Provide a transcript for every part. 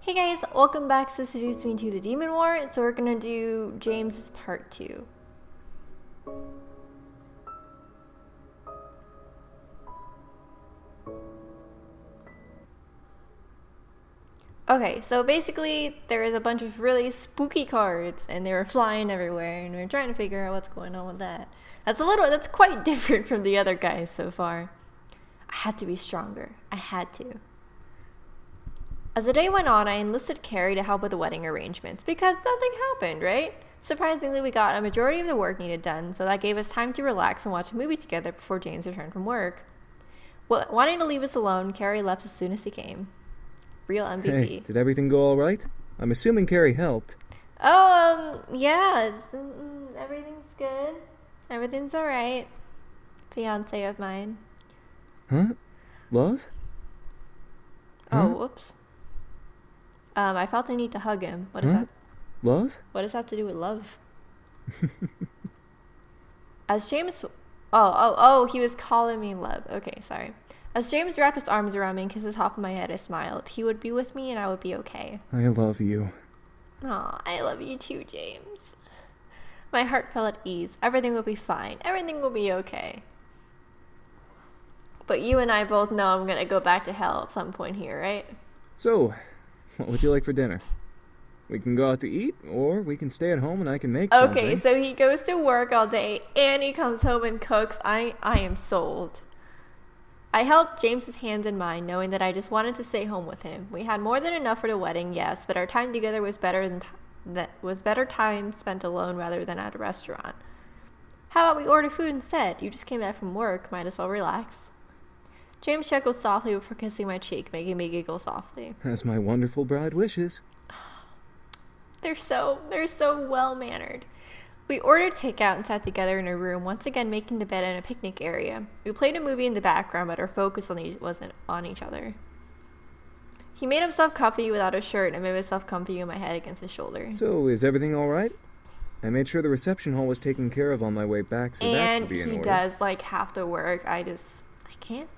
Hey guys, welcome back to Seduce Me to the Demon War. So we're gonna do James's part 2. Okay, so basically there is a bunch of really spooky cards and they were flying everywhere and we are trying to figure out what's going on with that. That's quite different from the other guys so far. I had to be stronger. I had to. As the day went on, I enlisted Carrie to help with the wedding arrangements because nothing happened, right? Surprisingly, we got a majority of the work needed done, so that gave us time to relax and watch a movie together before James returned from work. Well, wanting to leave us alone, Carrie left as soon as he came. Real MVP. Hey, did everything go all right? I'm assuming Carrie helped. Yeah, everything's good. Everything's alright. Fiancé of mine. Huh? Love? Oh, Huh? whoops. I felt the need to hug him. What is that? Love? What does that have to do with love? As James... Oh, he was calling me love. Okay, sorry. As James wrapped his arms around me and kissed the top of my head, I smiled. He would be with me and I would be okay. I love you. Aw, I love you too, James. My heart felt at ease. Everything will be fine. Everything will be okay. But you and I both know I'm gonna go back to hell at some point here, right? So, what would you like for dinner? We can go out to eat, or we can stay at home and I can make something. Okay, so he goes to work all day and he comes home and cooks. I am sold. I held James's hands in mine, knowing that I just wanted to stay home with him. We had more than enough for the wedding, yes, but our time together was better time spent alone rather than at a restaurant. How about we order food instead? You just came back from work, might as well relax. James chuckled softly before kissing my cheek, making me giggle softly. As my wonderful bride wishes. They're so well-mannered. We ordered takeout and sat together in a room, once again making the bed in a picnic area. We played a movie in the background, but our focus wasn't on each other. He made himself comfy without a shirt and made myself comfy with my head against his shoulder. So, is everything all right? I made sure the reception hall was taken care of on my way back, so that should be in order. And he does, have to work. I can't.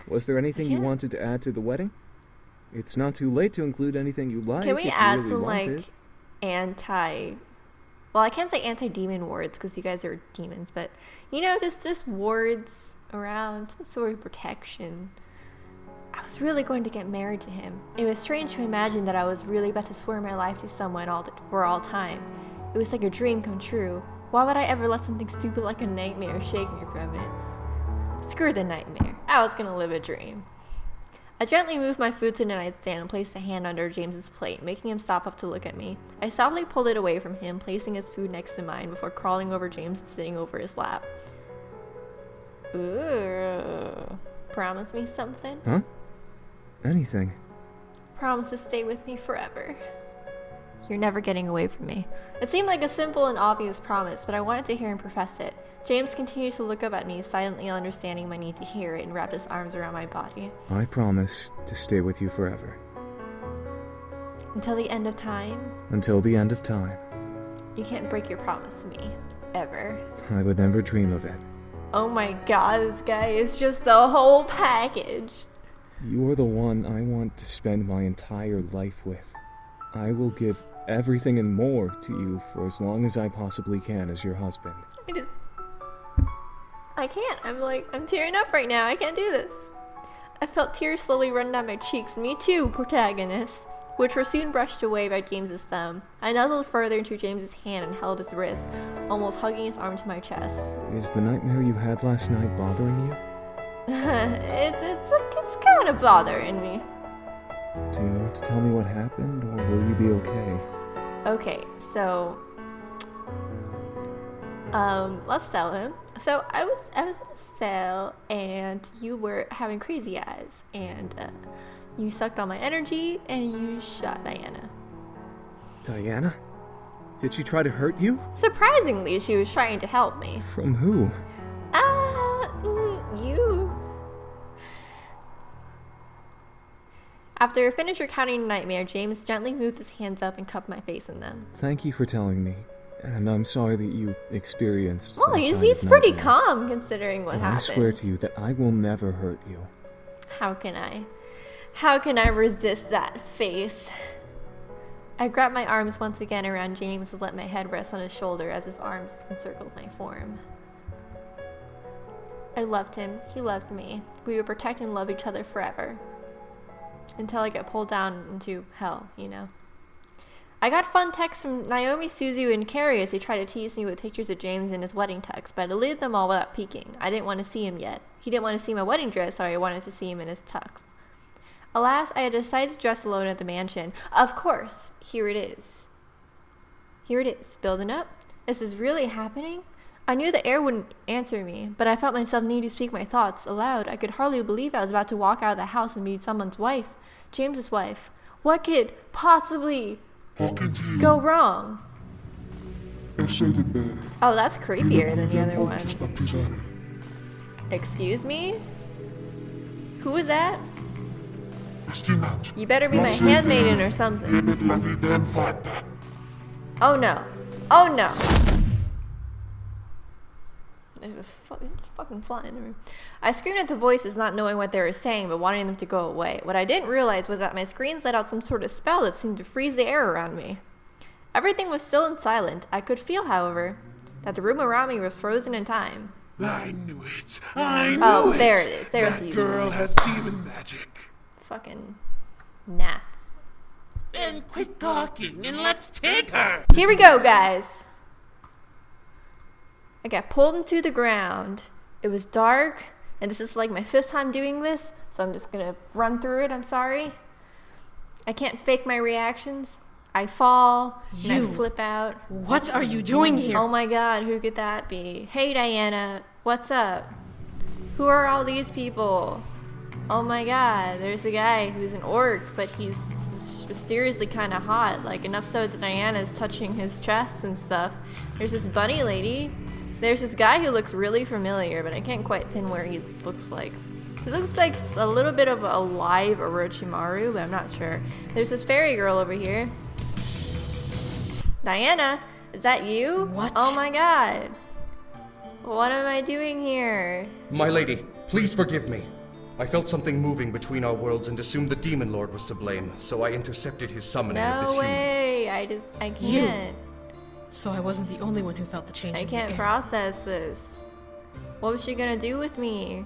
Was there anything you wanted to add to the wedding? It's not too late to include anything you like. Can we if add you really some, well, I can't say anti-demon words because you guys are demons, but, just words around some sort of protection. I was really going to get married to him. It was strange to imagine that I was really about to swear my life to someone for all time. It was like a dream come true. Why would I ever let something stupid like a nightmare shake me from it? Screw the nightmare. I was gonna live a dream. I gently moved my food to the nightstand and placed a hand under James's plate, making him stop up to look at me. I softly pulled it away from him, placing his food next to mine before crawling over James and sitting over his lap. Ooh. Promise me something? Huh? Anything. Promise to stay with me forever. You're never getting away from me. It seemed like a simple and obvious promise, but I wanted to hear him profess it. James continued to look up at me, silently understanding my need to hear it, and wrapped his arms around my body. I promise to stay with you forever. Until the end of time? Until the end of time. You can't break your promise to me. Ever. I would never dream of it. Oh my god, this guy is just the whole package. You're the one I want to spend my entire life with. I will give everything and more to you for as long as I possibly can as your husband. I can't. I'm tearing up right now. I can't do this. I felt tears slowly run down my cheeks. Me too, protagonist. Which were soon brushed away by James's thumb. I nuzzled further into James's hand and held his wrist, almost hugging his arm to my chest. Is the nightmare you had last night bothering you? It's kind of bothering me. Do you want to tell me what happened, or will you be okay? Okay, so let's tell him. So I was in a cell and you were having crazy eyes and you sucked all my energy and you shot Diana. Diana? Did she try to hurt you? Surprisingly, she was trying to help me. From who? You. After I finished recounting the nightmare, James gently moved his hands up and cupped my face in them. Thank you for telling me. And I'm sorry that you experienced Well, he's pretty calm considering what happened. I swear to you that I will never hurt you. How can I resist that face? I grabbed my arms once again around James and let my head rest on his shoulder as his arms encircled my form. I loved him. He loved me. We would protect and love each other forever. Until I get pulled down into hell, you know. I got fun texts from Naomi, Suzu, and Carrie as they tried to tease me with pictures of James in his wedding tux, but I deleted them all without peeking. I didn't want to see him yet. He didn't want to see my wedding dress, so I wanted to see him in his tux. Alas, I had decided to dress alone at the mansion. Of course, here it is. Here it is, building up. This is really happening? I knew the air wouldn't answer me, but I felt myself need to speak my thoughts aloud. I could hardly believe I was about to walk out of the house and meet someone's wife. James's wife. What could possibly go wrong? Oh, that's creepier than the other ones. Excuse me? Who is that? You better be my handmaiden or something. Oh no. Oh no. There's a fucking fly in the room. I screamed at the voices, not knowing what they were saying, but wanting them to go away. What I didn't realize was that my screams let out some sort of spell that seemed to freeze the air around me. Everything was still and silent. I could feel, however, that the room around me was frozen in time. I knew it. I knew it. Oh, there it is. There's that the girl has demon magic. Fucking gnats. Then quit talking and let's take her. Here we go, guys. I got pulled into the ground. It was dark, and this is like my 5th time doing this, so I'm just gonna run through it. I'm sorry. I can't fake my reactions. I fall, and I flip out. What are you doing here? Oh my god, who could that be? Hey, Diana, what's up? Who are all these people? Oh my god, there's a guy who's an orc, but he's mysteriously kind of hot, like enough so that Diana's touching his chest and stuff. There's this bunny lady. There's this guy who looks really familiar, but I can't quite pin where he looks like. He looks like a little bit of a live Orochimaru, but I'm not sure. There's this fairy girl over here. Diana, is that you? What? Oh my god. What am I doing here? My lady, please forgive me. I felt something moving between our worlds and assumed the Demon Lord was to blame, so I intercepted his summoning of this No human. way. I can't. So I wasn't the only one who felt the change I in can't the air. process this. What was she gonna do with me?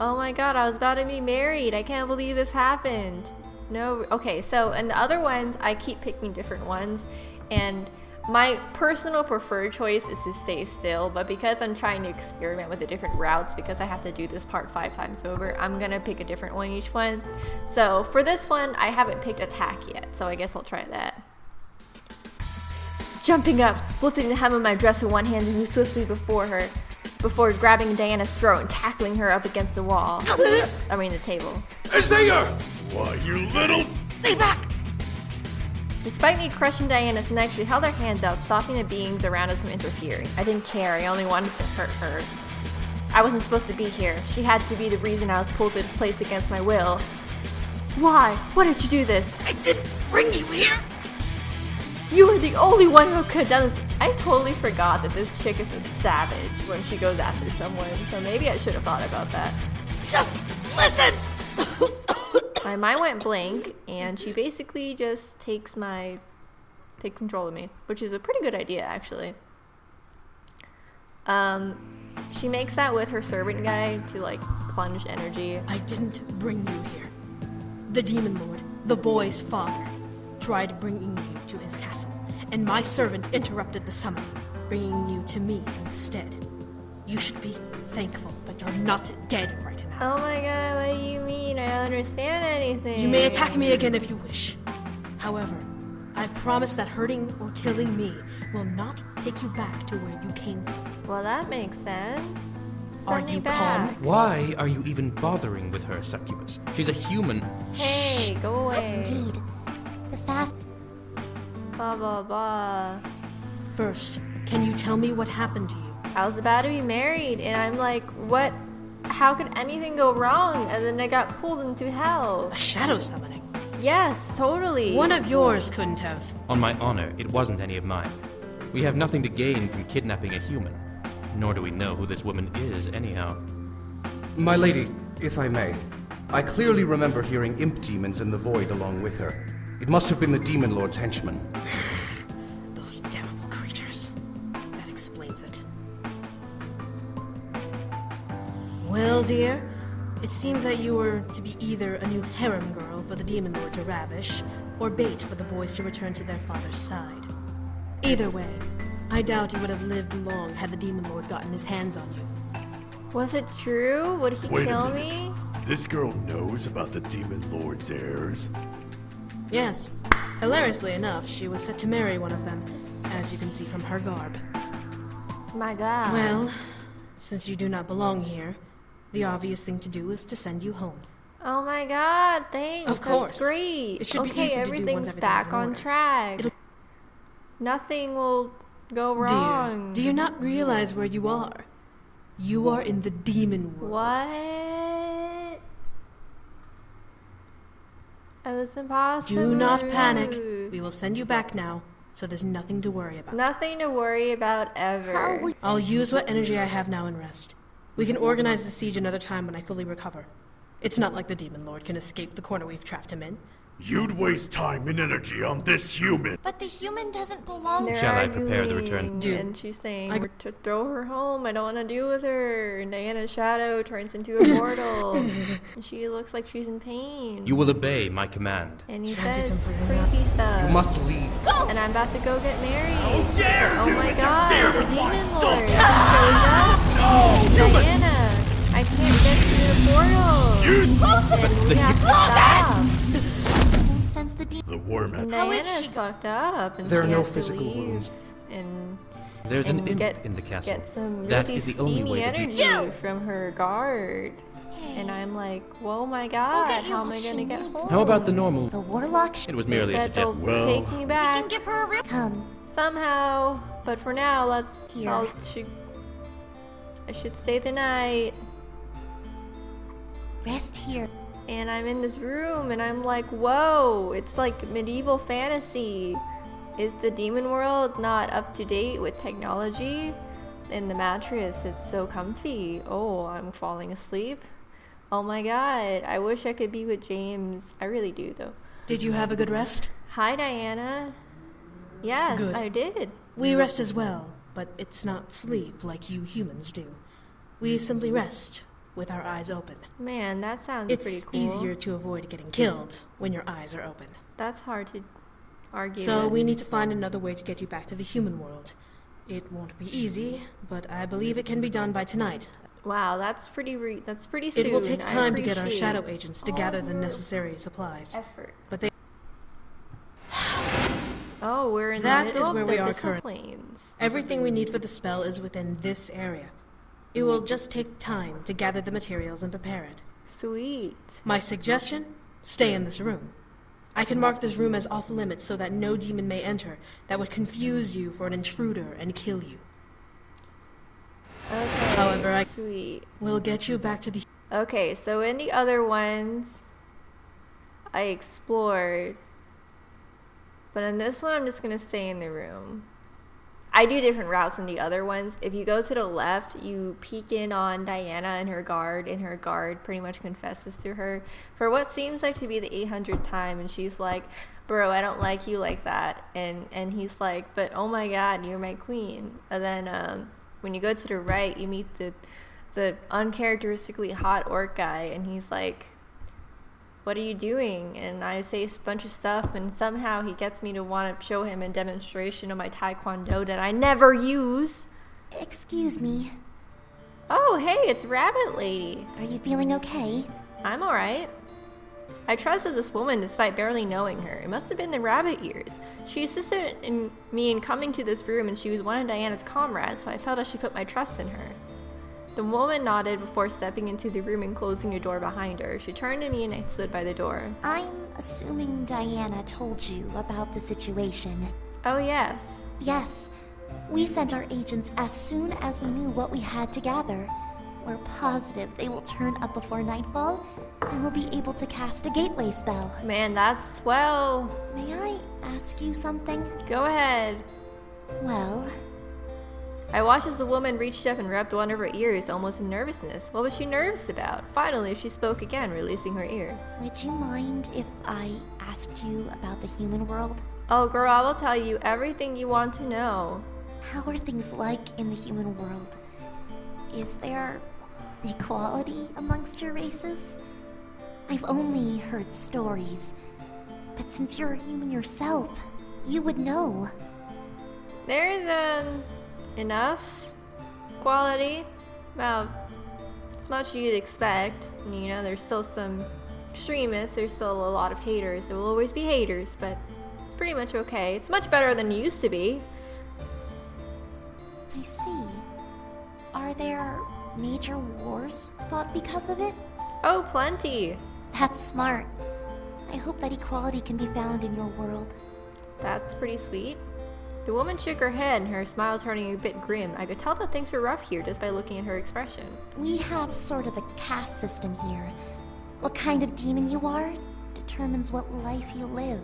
Oh my god, I was about to be married. I can't believe this happened. No, okay, so in the other ones, I keep picking different ones, and my personal preferred choice is to stay still, but because I'm trying to experiment with the different routes, because I have to do this part 5 times over, I'm gonna pick a different one each one. So for this one, I haven't picked attack yet, so I guess I'll try that. Jumping up, lifting the hem of my dress with one hand and move swiftly before grabbing Diana's throat and tackling her up against the wall. I mean the table. Isaiah! Why, you little... Stay back! Despite me crushing Diana's neck, she held her hands out, stopping the beings around us from interfering. I didn't care, I only wanted to hurt her. I wasn't supposed to be here. She had to be the reason I was pulled to this place against my will. Why? Why did you do this? I didn't bring you here! You were the only one who could have done this. I totally forgot that this chick is a savage when she goes after someone, so maybe I should have thought about that. Just listen! My mind went blank, and she basically just takes control of me, which is a pretty good idea, actually. She makes that with her servant guy to, like, plunge energy. I didn't bring you here. The Demon Lord, the boy's father, tried bringing you to his castle, and my servant interrupted the summoning, bringing you to me instead. You should be thankful that you're not dead right now. Oh my god, what do you mean? I don't understand anything. You may attack me again if you wish. However, I promise that hurting or killing me will not take you back to where you came from. Well, that makes sense. Are Send me you back. calm? Why are you even bothering with her, Succubus? She's a human. Hey, go away. Indeed. The fast. Blah, blah, blah. First, can you tell me what happened to you? I was about to be married, and I'm like, what? How could anything go wrong? And then I got pulled into hell. A shadow summoning. Yes, totally. One of yours couldn't have. On my honor, it wasn't any of mine. We have nothing to gain from kidnapping a human. Nor do we know who this woman is, anyhow. My lady, if I may, I clearly remember hearing imp demons in the void along with her. It must have been the Demon Lord's henchmen. Those damnable creatures. That explains it. Well, dear, it seems that you were to be either a new harem girl for the Demon Lord to ravish, or bait for the boys to return to their father's side. Either way, I doubt you would have lived long had the Demon Lord gotten his hands on you. Was it true? Would he Wait kill a minute. me? This girl knows about the Demon Lord's heirs. Yes. Hilariously enough, she was set to marry one of them, as you can see from her garb. My God. Well, since you do not belong here, the obvious thing to do is to send you home. Oh my God! Thanks. Of course. That's great. It should be okay, easy to do once everything's everything's back in on order. track. Nothing will go wrong. Dear, do you not realize where you are? You are in the demon world. What? It was impossible. Do not panic. We will send you back now, so there's nothing to worry about. Nothing to worry about ever. I'll use what energy I have now and rest. We can organize the siege another time when I fully recover. It's not like the Demon Lord can escape the corner we've trapped him in. You'd waste time and energy on this human. But the human doesn't belong. They're Shall I prepare the return? arguing, Dude, and she's saying I- to throw her home. I don't want to deal with her. And Diana's shadow turns into a mortal. And she looks like she's in pain. You will obey my command. And he Transitum says for creepy stuff. You must leave. And I'm about to go get married. How dare Oh you my interfere God, the with my Demon soul. Lord shows up. Diana, I can't get through the portal. And we have to stop. Since the demon. The worm And had How is Diana's she- fucked up, and There are she no has to physical leave wounds. And There's and an imp get, in the castle. get some That really is the only steamy way to energy do. from her guard. And I'm like, whoa my God, get you how am what I she gonna get needs. home? How about the normal? The warlock. It was They merely a said they'll suggestion. Well- take me back Can give her a real. Come. somehow, but for now, Here. I should stay the night. Rest here. And I'm in this room and I'm like, whoa, it's like medieval fantasy. Is the demon world not up to date with technology? In the mattress, it's so comfy. Oh, I'm falling asleep. Oh my God, I wish I could be with James. I really do though. Did you have a good rest? Hi, Diana. Yes, Good. I did. We rest as well, but it's not sleep like you humans do. We simply rest with our eyes open. Man, that sounds It's pretty cool. easier to avoid getting killed when your eyes are open. That's hard to argue So with. we need to find another way to get you back to the human world. It won't be easy, but I believe it can be done by tonight. Wow, that's pretty soon. It will take I time to get our appreciate shadow agents to all gather the your necessary supplies. effort. But they Oh, we're in That the middle is where of we the are Abyssal currently. Plains. everything we need for the spell is within this area. It will just take time to gather the materials and prepare it. Sweet. My suggestion? Stay in this room. I can mark this room as off limits so that no demon may enter that would confuse you for an intruder and kill you. Okay. However, sweet. We'll get you back to the Okay, so in the other ones, I explored, but in this one, I'm just gonna stay in the room. I do different routes in the other ones. If you go to the left, you peek in on Diana and her guard pretty much confesses to her for what seems like to be the 800th time, and she's like, bro, I don't like you like that. And he's like, but oh my God, you're my queen. And then when you go to the right, you meet the uncharacteristically hot orc guy, and he's like, what are you doing? And I say a bunch of stuff, and somehow he gets me to want to show him a demonstration of my taekwondo that I never use. Excuse me. Oh, hey, it's Rabbit Lady. Are you feeling okay? I'm alright. I trusted this woman despite barely knowing her. It must have been the rabbit years. She assisted me in coming to this room, and she was one of Diana's comrades, so I felt I should put my trust in her. The woman nodded before stepping into the room and closing the door behind her. She turned to me and I stood by the door. I'm assuming Diana told you about the situation. Oh, yes. Yes, we sent our agents as soon as we knew what we had to gather. We're positive they will turn up before nightfall, and we'll be able to cast a gateway spell. Man, that's swell. May I ask you something? Go ahead. Well, I watched as the woman reached up and rubbed one of her ears, almost in nervousness. What was she nervous about? Finally, she spoke again, releasing her ear. would you mind if I asked you about the human world? Oh, girl, I will tell you everything you want to know. How are things like in the human world? Is there equality amongst your races? I've only heard stories, but since you're a human yourself, you would know. There's enough quality, about as much as you'd expect. You know, there's still some extremists, there's still a lot of haters. There will always be haters, but it's pretty much okay. It's much better than it used to be. I see. Are there major wars fought because of it? Oh, plenty. That's smart. I hope that equality can be found in your world. That's pretty sweet. The woman shook her head, and her smile turning a bit grim. I could tell that things were rough here just by looking at her expression. We have sort of a caste system here. What kind of demon you are determines what life you live.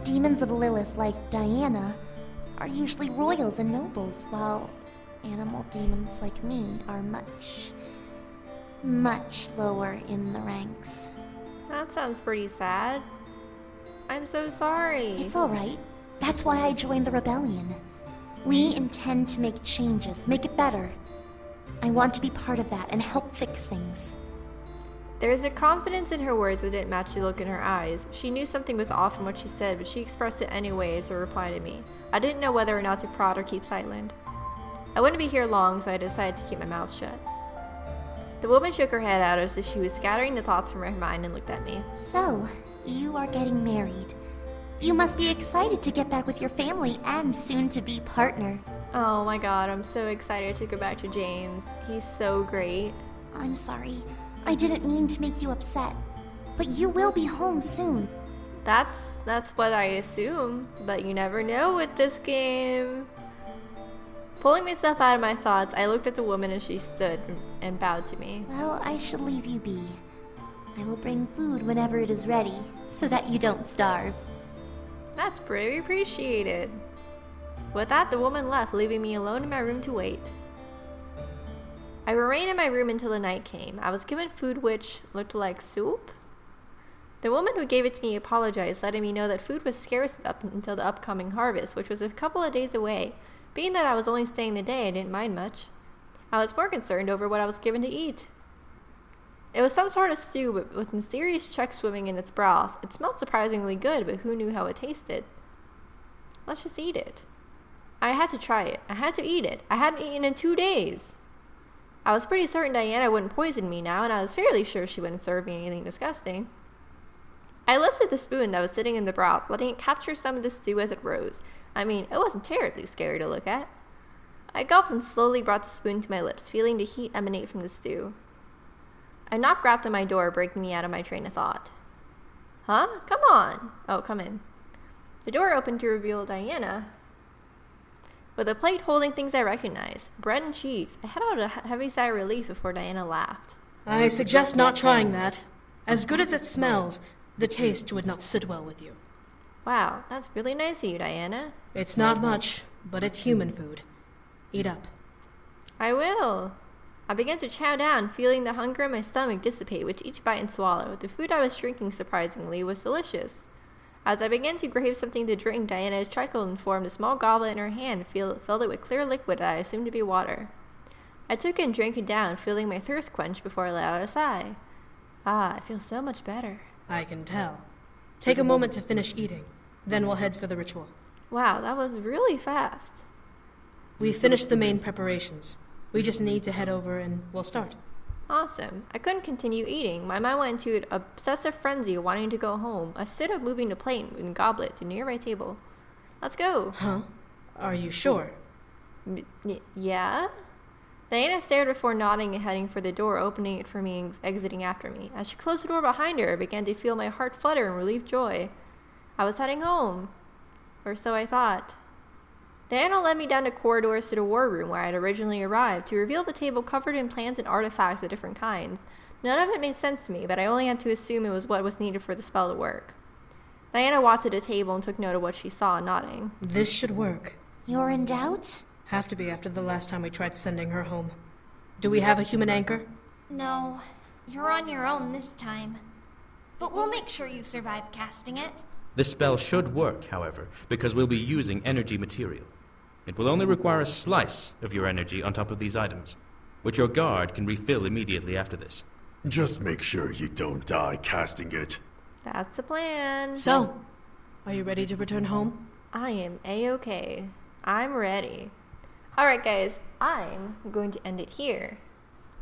Demons of Lilith like Diana are usually royals and nobles, while animal demons like me are much, much lower in the ranks. That sounds pretty sad. I'm so sorry. It's alright. That's why I joined the rebellion. We intend to make changes, make it better. I want to be part of that and help fix things. There was a confidence in her words that didn't match the look in her eyes. She knew something was off in what she said, but she expressed it anyway as a reply to me. I didn't know whether or not to prod or keep silent. I wouldn't be here long, so I decided to keep my mouth shut. The woman shook her head out as if she was scattering the thoughts from her mind and looked at me. So, you are getting married. You must be excited to get back with your family and soon-to-be partner. Oh my god, I'm so excited to go back to James. He's so great. I'm sorry. I didn't mean to make you upset. But you will be home soon. That's what I assume, but you never know with this game. Pulling myself out of my thoughts, I looked at the woman as she stood and bowed to me. Well, I shall leave you be. I will bring food whenever it is ready, so that you don't starve. That's pretty appreciated. With that, the woman left, leaving me alone in my room to wait. I remained in my room until the night came. I was given food which looked like soup. The woman who gave it to me apologized, letting me know that food was scarce up until the upcoming harvest, which was a couple of days away. Being that I was only staying the day, I didn't mind much. I was more concerned over what I was given to eat. It was some sort of stew, but with mysterious checks swimming in its broth. It smelled surprisingly good, but who knew how it tasted? Let's just eat it. I had to try it. I had to eat it. I hadn't eaten in 2 days. I was pretty certain Diana wouldn't poison me now, and I was fairly sure she wouldn't serve me anything disgusting. I lifted the spoon that was sitting in the broth, letting it capture some of the stew as it rose. I mean, it wasn't terribly scary to look at. I gulped and slowly brought the spoon to my lips, feeling the heat emanate from the stew. A knock rapped on my door, breaking me out of my train of thought. Huh? Come on. Oh, come in. The door opened to reveal Diana, with a plate holding things I recognized. Bread and cheese. I had out a heavy sigh of relief before Diana laughed. I suggest not trying that. As good as it smells, the taste would not sit well with you. Wow, that's really nice of you, Diana. It's not much, but it's human food. Eat up. I will. I began to chow down, feeling the hunger in my stomach dissipate with each bite and swallow. The food I was drinking, surprisingly, was delicious. As I began to crave something to drink, Diana trickled and formed a small goblet in her hand, filled it with clear liquid that I assumed to be water. I took it and drank it down, feeling my thirst quenched before I let out a sigh. Ah, I feel so much better. I can tell. Take a moment to finish eating. Then we'll head for the ritual. Wow, that was really fast. We've finished the main preparations. We just need to head over and we'll start. Awesome. I couldn't continue eating. My mind went into an obsessive frenzy of wanting to go home. I stood up, moving the plate and goblet to near my table. Let's go. Huh? Are you sure? Yeah? Diana stared before nodding and heading for the door, opening it for me and exiting after me. As she closed the door behind her, I began to feel my heart flutter in relieved joy. I was heading home. Or so I thought. Diana led me down the corridors to the war room where I had originally arrived, to reveal the table covered in plants and artifacts of different kinds. None of it made sense to me, but I only had to assume it was what was needed for the spell to work. Diana walked to the table and took note of what she saw, nodding. This should work. You're in doubt? Have to be after the last time we tried sending her home. Do we have a human anchor? No, you're on your own this time. but we'll make sure you survive casting it. This spell should work, however, because we'll be using energy material. It will only require a slice of your energy on top of these items, which your guard can refill immediately after this. Just make sure you don't die casting it. That's the plan. So, are you ready to return home? I am A-okay. I'm ready. Alright guys, I'm going to end it here.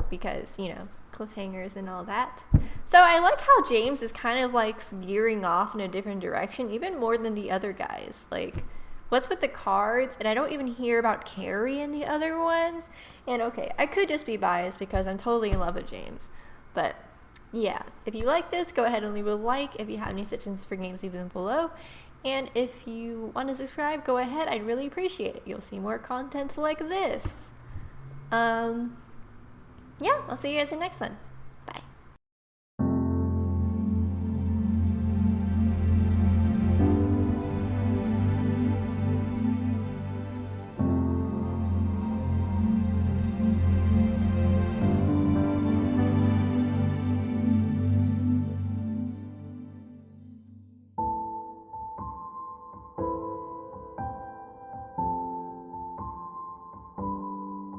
Because, you know, cliffhangers and all that. So I like how James is kind of like veering off in a different direction, even more than the other guys. Like, what's with the cards? And I don't even hear about Carrie and the other ones. And okay, I could just be biased because I'm totally in love with James. But yeah, if you like this, go ahead and leave a like. If you have any suggestions for games, leave them below. And if you want to subscribe, go ahead. I'd really appreciate it. You'll see more content like this. Yeah, I'll see you guys in the next one.